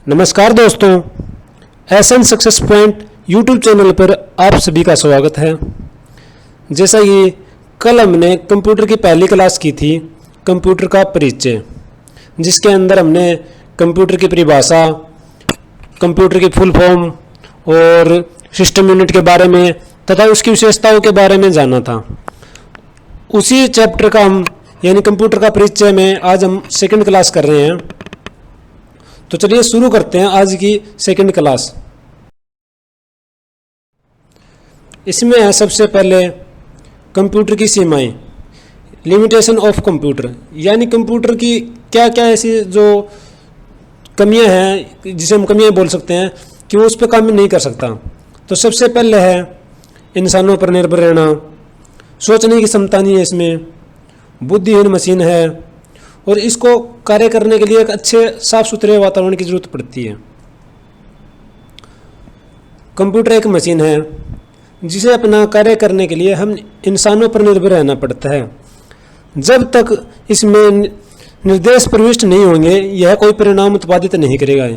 नमस्कार दोस्तों, S N success point YouTube channel पर आप सभी का स्वागत है। जैसा कि कल हमने कंप्यूटर की पहली क्लास की थी, कंप्यूटर का परिचय, जिसके अंदर हमने कंप्यूटर की परिभाषा, कंप्यूटर की फुल फॉर्म और सिस्टम यूनिट के बारे में तथा उसकी विशेषताओं के बारे में जाना था। उसी चैप्टर का हम यानी कंप्यूटर का परिचय में आज हम सेकंड क्लास कर रहे हैं। तो चलिए शुरू करते हैं आज की सेकंड क्लास। इसमें है सबसे पहले कंप्यूटर की सीमाएं, लिमिटेशन ऑफ कंप्यूटर, यानी कंप्यूटर की क्या क्या ऐसी जो कमियां हैं, जिसे हम कमियां बोल सकते हैं कि वो उस पर काम नहीं कर सकता। तो सबसे पहले है इंसानों पर निर्भर रहना, सोचने की क्षमता नहीं है इसमें, बुद्धिहीन मशीन है और इसको कार्य करने के लिए एक अच्छे साफ सुथरे वातावरण की जरूरत पड़ती है। कंप्यूटर एक मशीन है जिसे अपना कार्य करने के लिए हम इंसानों पर निर्भर रहना पड़ता है। जब तक इसमें निर्देश प्रविष्ट नहीं होंगे यह कोई परिणाम उत्पादित नहीं करेगा।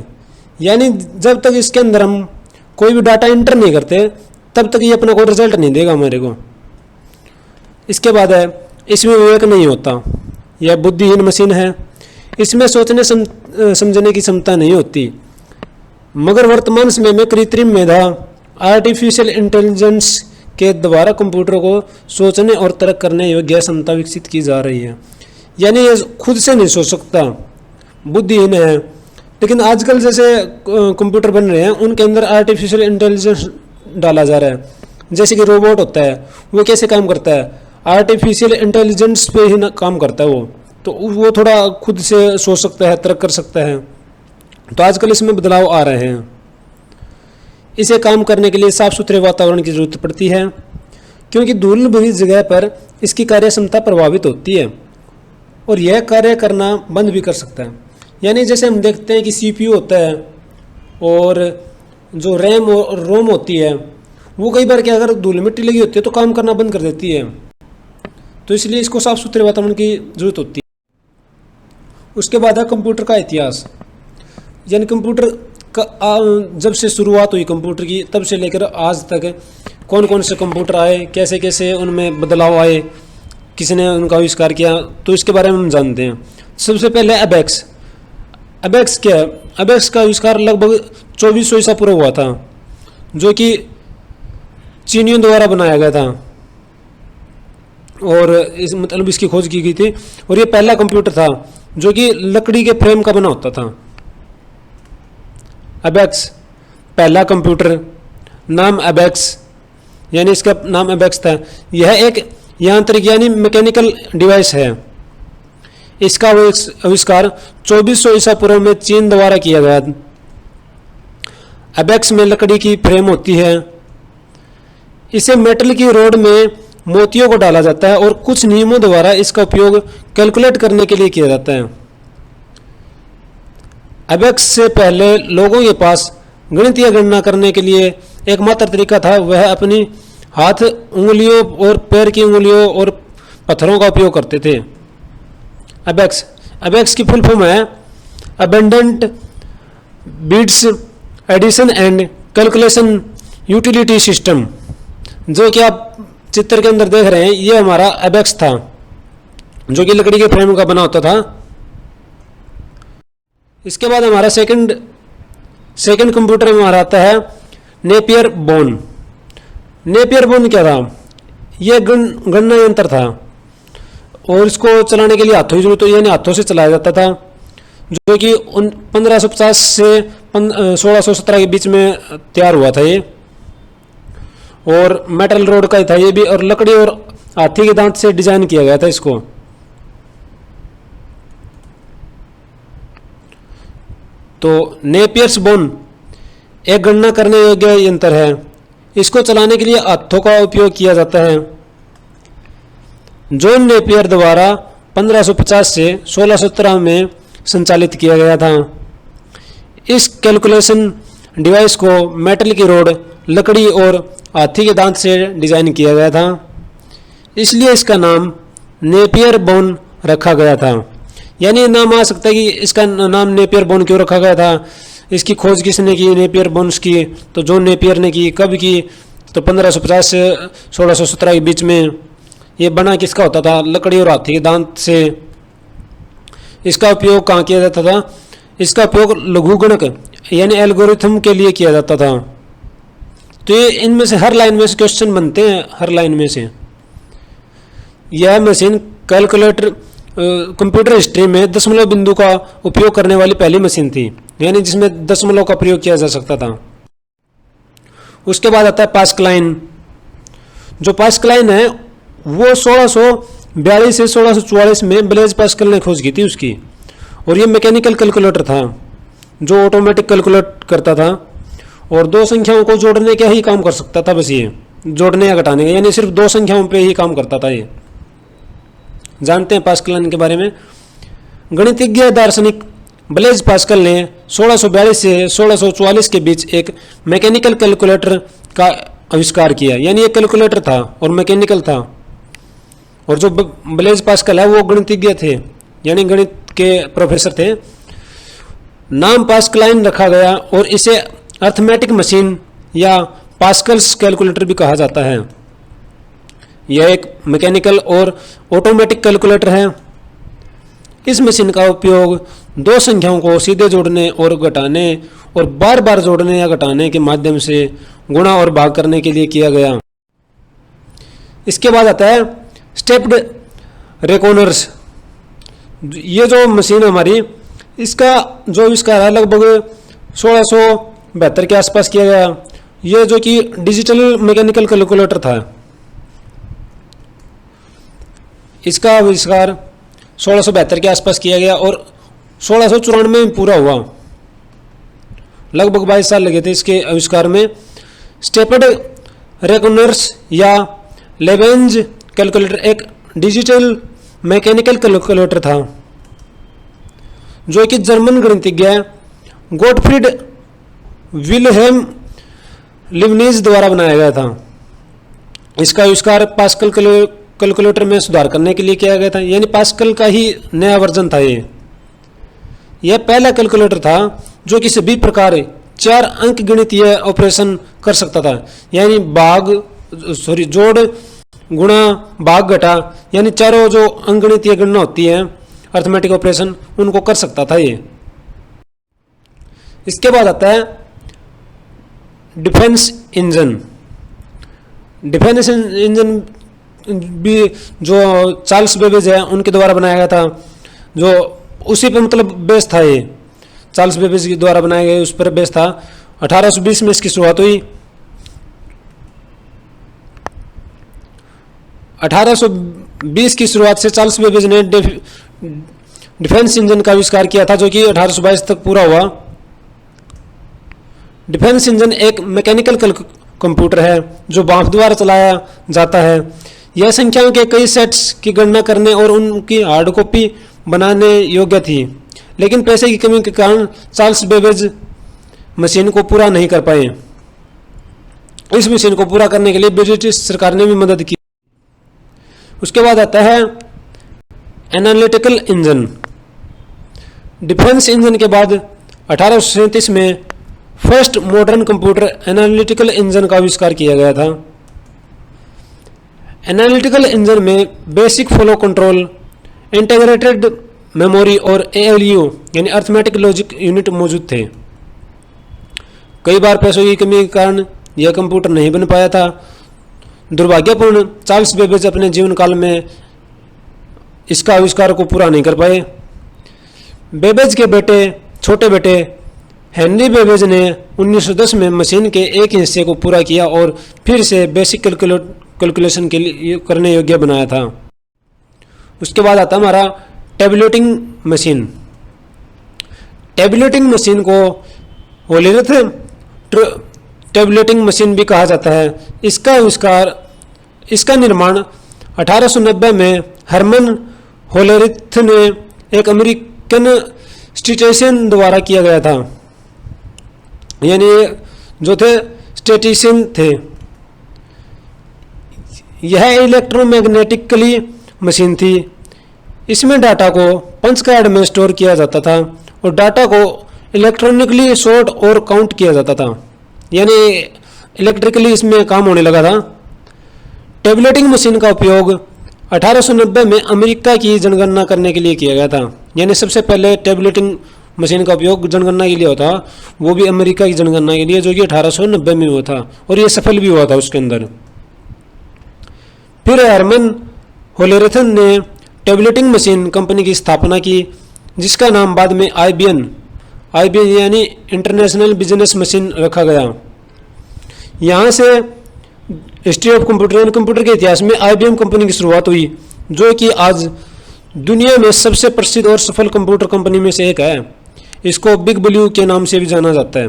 यानी जब तक इसके अंदर हम कोई भी डाटा एंटर नहीं करते तब तक ये अपना कोई रिजल्ट नहीं देगा हमारे को। इसके बाद है इसमें विवेक नहीं होता, यह बुद्धिहीन मशीन है, इसमें सोचने समझने की क्षमता नहीं होती। मगर वर्तमान समय में कृत्रिम मेधा, आर्टिफिशियल इंटेलिजेंस के द्वारा कंप्यूटर को सोचने और तर्क करने योग्य क्षमता विकसित की जा रही है। यानी ये खुद से नहीं सोच सकता, बुद्धिहीन है। लेकिन आजकल जैसे कंप्यूटर बन रहे हैं उनके अंदर आर्टिफिशियल इंटेलिजेंस डाला जा रहा है। जैसे कि रोबोट होता है, वो कैसे काम करता है, आर्टिफिशियल इंटेलिजेंस पे ही काम करता है वो, तो वो थोड़ा खुद से सोच सकता है, तर्क कर सकता है। तो आजकल इसमें बदलाव आ रहे हैं। इसे काम करने के लिए साफ सुथरे वातावरण की जरूरत पड़ती है, क्योंकि धूल भरी जगह पर इसकी कार्य क्षमता प्रभावित होती है और यह कार्य करना बंद भी कर सकता है। यानी जैसे हम देखते हैं कि सीपीयू होता है और जो रैम और रोम होती है वो कई बार क्या, अगर धूल मिट्टी लगी होती है तो काम करना बंद कर देती है। तो इसलिए इसको साफ सुथरे वातावरण की जरूरत होती है। उसके बाद है कंप्यूटर का इतिहास, यानी कंप्यूटर का जब से शुरुआत हुई कंप्यूटर की तब से लेकर आज तक कौन कौन से कंप्यूटर आए, कैसे कैसे उनमें बदलाव आए, किसने उनका आविष्कार किया, तो इसके बारे में हम जानते हैं। सबसे पहले अबेक्स। अबेक्स क्या है? अबेक्स का आविष्कार लगभग 2400 ईसा पूर्व हुआ था, जो कि चीनियों द्वारा बनाया गया था और इसकी खोज की गई थी। और ये पहला कंप्यूटर था जो कि लकड़ी के फ्रेम का बना होता था। अबेक्स पहला कंप्यूटर, नाम अबेक्स, यानी इसका नाम अबेक्स था। यह एक यांत्रिक यानी मैकेनिकल डिवाइस है। इसका आविष्कार 2400 ईसा पूर्व में चीन द्वारा किया गया। अबेक्स में लकड़ी की फ्रेम होती है, इसे मेटल की रोड में मोतियों को डाला जाता है और कुछ नियमों द्वारा इसका उपयोग कैलकुलेट करने के लिए किया जाता है। अबेक्स से पहले लोगों के पास गणितीय गणना करने के लिए एकमात्र तरीका था, वह अपनी हाथ उंगलियों और पैर की उंगलियों और पत्थरों का उपयोग करते थे। अबेक्स की फुल फॉर्म है abundant bits addition and calculation utility system. जो कि आप चित्र के अंदर देख रहे हैं ये हमारा अबेक्स था, जो कि लकड़ी के फ्रेम का बना होता था। इसके बाद हमारा सेकंड कंप्यूटर हमारा आता है नेपियर बोन। नेपियर बोन क्या था? यह गणना यंत्र था और इसको चलाने के लिए हाथों की जरूरत, यानी हाथों से चलाया जाता था, जो कि 1550 से 1617 के बीच में तैयार हुआ था ये। और मेटल रोड का था ये भी, और लकड़ी और हाथी के दांत से डिजाइन किया गया था इसको। तो नेपियर्स बोन एक गणना करने योग्य यंत्र है। इसको चलाने के लिए हाथों का उपयोग किया जाता है। जॉन नेपियर द्वारा 1550 से 1617 में संचालित किया गया था। इस कैलकुलेशन डिवाइस को मेटल की रोड, लकड़ी और हाथी के दांत से डिजाइन किया गया था, इसलिए इसका नाम नेपियर बोन रखा गया था। यानी नाम आ सकता है कि इसका नाम नेपियर बोन क्यों रखा गया था। इसकी खोज किसने की? नेपियर बोन्स की। तो जॉन नेपियर ने की। कब की? तो 1550 से 1617 के बीच में। ये बना किसका होता था? लकड़ी और हाथी के दांत से। इसका उपयोग कहाँ किया जाता था? इसका उपयोग लघुगणक यानी एल्गोरिथम के लिए किया जाता था। तो ये इनमें से हर लाइन में से क्वेश्चन बनते हैं, हर लाइन में से। यह मशीन कैलकुलेटर कंप्यूटर हिस्ट्री में दशमलव बिंदु का उपयोग करने वाली पहली मशीन थी, यानी जिसमें दशमलव का प्रयोग किया जा सकता था। उसके बाद आता है पास्कलाइन। जो पास्कलाइन है वो 1642 से 1644 में ब्लेज पास्कल ने खोज की थी उसकी। और ये मैकेनिकल कैलकुलेटर था जो ऑटोमेटिक कैलकुलेट करता था और दो संख्याओं को जोड़ने का ही काम कर सकता था। बस ये जोड़ने या घटाने का, यानी सिर्फ दो संख्याओं पे ही काम करता था ये। जानते हैं पास्कल के बारे में। गणितज्ञ दार्शनिक ब्लेज पास्कल ने 1642 से 1644 के बीच एक मैकेनिकल कैलकुलेटर का आविष्कार किया, यानी एक कैलकुलेटर था और मैकेनिकल था। और जो ब्लेज पास्कल है वो गणितज्ञ थे, यानी गणित के प्रोफेसर थे। नाम पास्कलाइन रखा गया और इसे अर्थमेटिक मशीन या पास्कल्स कैलकुलेटर भी कहा जाता है। यह एक मैकेनिकल और ऑटोमेटिक कैलकुलेटर है। इस मशीन का उपयोग दो संख्याओं को सीधे जोड़ने और घटाने और बार बार जोड़ने या घटाने के माध्यम से गुणा और भाग करने के लिए किया गया। इसके बाद आता है स्टेप्ड रेकोनर्स। ये जो मशीन हमारी, इसका जो आविष्कार है लगभग 1672 के आसपास किया गया। ये जो कि डिजिटल मैकेनिकल कैलकुलेटर था, इसका आविष्कार 1672 के आसपास किया गया और 1694 में पूरा हुआ। लगभग 22 साल लगे थे इसके आविष्कार में। स्टेप्ड रेकोनर्स या लेवेंज कैलकुलेटर एक डिजिटल मैकेनिकल कैलकुलेटर था जो कि जर्मन गणितज्ञ गोटफ्रीड विल्हेम लिबनिज द्वारा बनाया गया था। इसका आविष्कार पास्कल कैलकुलेटर में सुधार करने के लिए किया गया था, यानी पास्कल का ही नया वर्जन था ये। यह पहला कैलकुलेटर था जो कि सभी प्रकार 4 अंक गणितीय ऑपरेशन कर सकता था, यानी जोड़, गुणा, भाग, घटा, यानी चारों जो अंकगणितीय गणना होती है, अर्थमेटिक ऑपरेशन, उनको कर सकता था ये। इसके बाद आता है डिफेंस इंजन। डिफेंस इंजन भी जो चार्ल्स बेबेज है उनके द्वारा बनाया गया था, जो उसी पर मतलब बेस था। ये चार्ल्स बेबेज के द्वारा बनाया गया उस पर बेस था। 1820 में इसकी शुरुआत हुई। 1820 की शुरुआत से चार्ल्स बेबेज ने डिफेंस इंजन का आविष्कार किया था, जो कि 1822 तक पूरा हुआ। डिफेंस इंजन एक मैकेनिकल कंप्यूटर है जो भाप द्वारा चलाया जाता है। यह संख्याओं के कई सेट्स की गणना करने और उनकी हार्ड कॉपी बनाने योग्य थी, लेकिन पैसे की कमी के कारण चार्ल्स बेबेज मशीन को पूरा नहीं कर पाए। इस मशीन को पूरा करने के लिए ब्रिटिश सरकार ने भी मदद की। उसके बाद आता है एनालिटिकल इंजन। डिफेंस इंजन के बाद 1837 में first modern computer analytical engine का आविष्कार किया गया था। एनालिटिकल इंजन में basic flow control, integrated memory और ALU यानी अर्थमेटिक लॉजिक यूनिट मौजूद थे। कई बार पैसों की कमी के कारण यह कंप्यूटर नहीं बन पाया था। दुर्भाग्यपूर्ण चार्ल्स बेबेज अपने जीवन काल में इसका आविष्कार को पूरा नहीं कर पाए। बेबेज के छोटे बेटे हेनरी बेबेज ने 1910 में मशीन के एक हिस्से को पूरा किया और फिर से बेसिक कैलकुलेशन के लिए करने योग्य बनाया था। उसके बाद आता हमारा टेबुलेटिंग मशीन। टेबुलेटिंग मशीन को होलीरथ टेबुलेटिंग मशीन भी कहा जाता है। इसका निर्माण 1890 में हरमन होलेरिथ ने एक अमेरिकन स्टैटिस्टिशियन द्वारा किया गया था, यानी जो थे स्टैटिस्टिशियन थे। यह इलेक्ट्रोमैग्नेटिकली मशीन थी। इसमें डाटा को पंच कार्ड में स्टोर किया जाता था और डाटा को इलेक्ट्रॉनिकली सॉर्ट और काउंट किया जाता था, यानी इलेक्ट्रिकली इसमें काम होने लगा था। टेबुलेटिंग मशीन का उपयोग 1890 में अमेरिका की जनगणना करने के लिए किया गया था, यानी सबसे पहले टेबुलेटिंग मशीन का उपयोग जनगणना के लिए होता, वो भी अमेरिका की जनगणना के लिए, जो कि 1890 में हुआ था और ये सफल भी हुआ था उसके अंदर। फिर हरमन होलेरथन ने टेबुलेटिंग मशीन कंपनी की स्थापना की, जिसका नाम बाद में आईबीएम यानी इंटरनेशनल बिजनेस मशीन रखा गया। यहाँ से हिस्ट्री ऑफ कंप्यूटर यानी कंप्यूटर के इतिहास में आईबीएम कंपनी की शुरुआत हुई, जो कि आज दुनिया में सबसे प्रसिद्ध और सफल कंप्यूटर कंपनी में से एक है। इसको बिग ब्लू के नाम से भी जाना जाता है।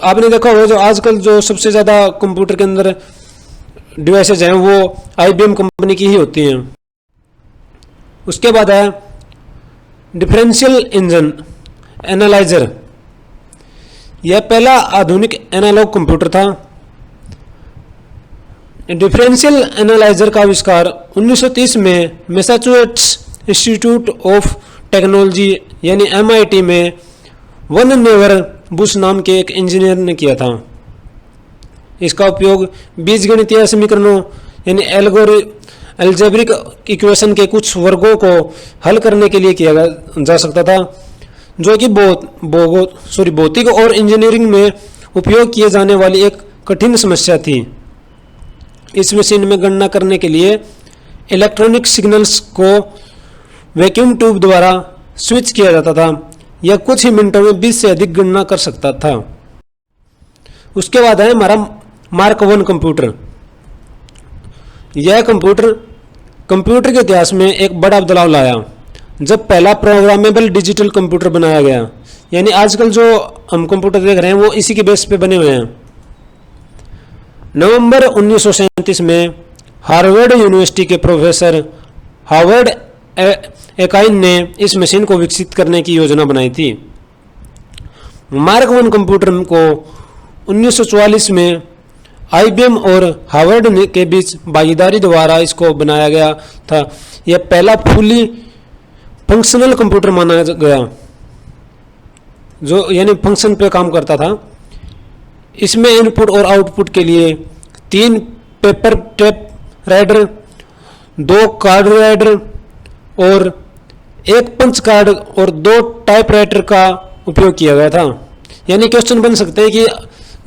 आपने देखा होगा जो आजकल जो सबसे ज़्यादा कंप्यूटर के अंदर डिवाइसेज हैं वो आईबीएम कंपनी की ही होती हैं। उसके बाद है डिफरेंशियल इंजन एनालाइजर। यह पहला आधुनिक एनालॉग कंप्यूटर था। डिफरेंशियल एनालाइजर का आविष्कार 1930 में मैसाचुसेट्स इंस्टीट्यूट ऑफ टेक्नोलॉजी यानी MIT में वन नेवर बुश नाम के एक इंजीनियर ने किया था। इसका उपयोग बीजगणितीय समीकरणों यानी एल्जेब्रिक इक्वेशन के कुछ वर्गों को हल करने के लिए किया जा सकता था, जो कि भौतिक और इंजीनियरिंग में उपयोग किए जाने वाली एक कठिन समस्या थी। इस मशीन में गणना करने के लिए इलेक्ट्रॉनिक सिग्नल्स को वैक्यूम ट्यूब द्वारा स्विच किया जाता था। यह कुछ ही मिनटों में 20 से अधिक गणना कर सकता था। उसके बाद है हमारा मार्क 1 कंप्यूटर। यह कंप्यूटर के इतिहास में एक बड़ा बदलाव लाया जब पहला प्रोग्रामेबल डिजिटल कंप्यूटर बनाया गया, यानी आजकल जो हम कंप्यूटर देख रहे हैं वो इसी के बेस पे बने हुए हैं। नवंबर 1937 में हार्वर्ड यूनिवर्सिटी के प्रोफेसर हार्वर्ड एकाइन ने इस मशीन को विकसित करने की योजना बनाई थी। मार्क 1 कंप्यूटर को 1944 में आईबीएम और हार्वर्ड के बीच भागीदारी द्वारा इसको बनाया गया था। यह पहला फुली फंक्शनल कंप्यूटर माना गया, जो यानी फंक्शन पे काम करता था। इसमें इनपुट और आउटपुट के लिए 3 paper tape rider, 2 card rider और 1 पंच कार्ड और 2 टाइपराइटर का उपयोग किया गया था। यानी क्वेश्चन बन सकते हैं कि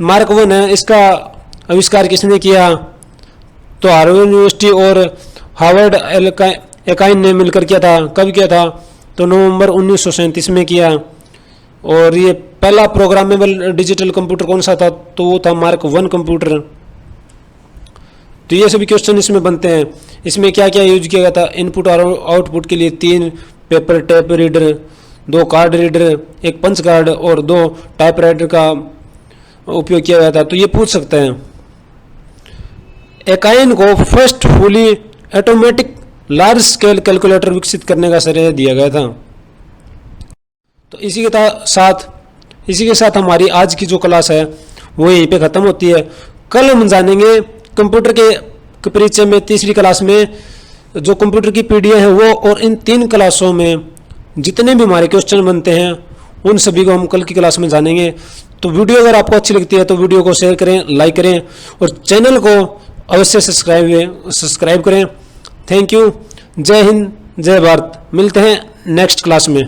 मार्क 1 है, इसका आविष्कार किसने किया? तो हार्वर्ड यूनिवर्सिटी और हार्वर्ड एकाइन ने मिलकर किया था। कब किया था? तो नवंबर 1937 में किया। और ये पहला प्रोग्रामेबल डिजिटल कंप्यूटर कौन सा था? तो वो था मार्क 1 कंप्यूटर। तो ये सभी क्वेश्चन इसमें बनते हैं। इसमें क्या क्या यूज किया गया था? इनपुट और आउटपुट के लिए 3 paper tape reader, 2 card reader, 1 punch card और 2 टाइपराइटर का उपयोग किया गया था। तो ये पूछ सकते हैं। एकाइन को first fully automatic large scale calculator विकसित करने का श्रेय दिया गया था। तो इसी के साथ हमारी आज की जो क्लास है वो यहीं पे ख़त्म होती है। कल हम जानेंगे कंप्यूटर के परिचय में तीसरी क्लास में जो कंप्यूटर की पीडीएफ है वो, और इन 3 क्लासों में जितने भी हमारे क्वेश्चन बनते हैं उन सभी को हम कल की क्लास में जानेंगे। तो वीडियो अगर आपको अच्छी लगती है तो वीडियो को शेयर करें, लाइक करें और चैनल को अवश्य सब्सक्राइब करें। Thank you. जय हिंद, जय भारत। मिलते हैं नेक्स्ट क्लास में।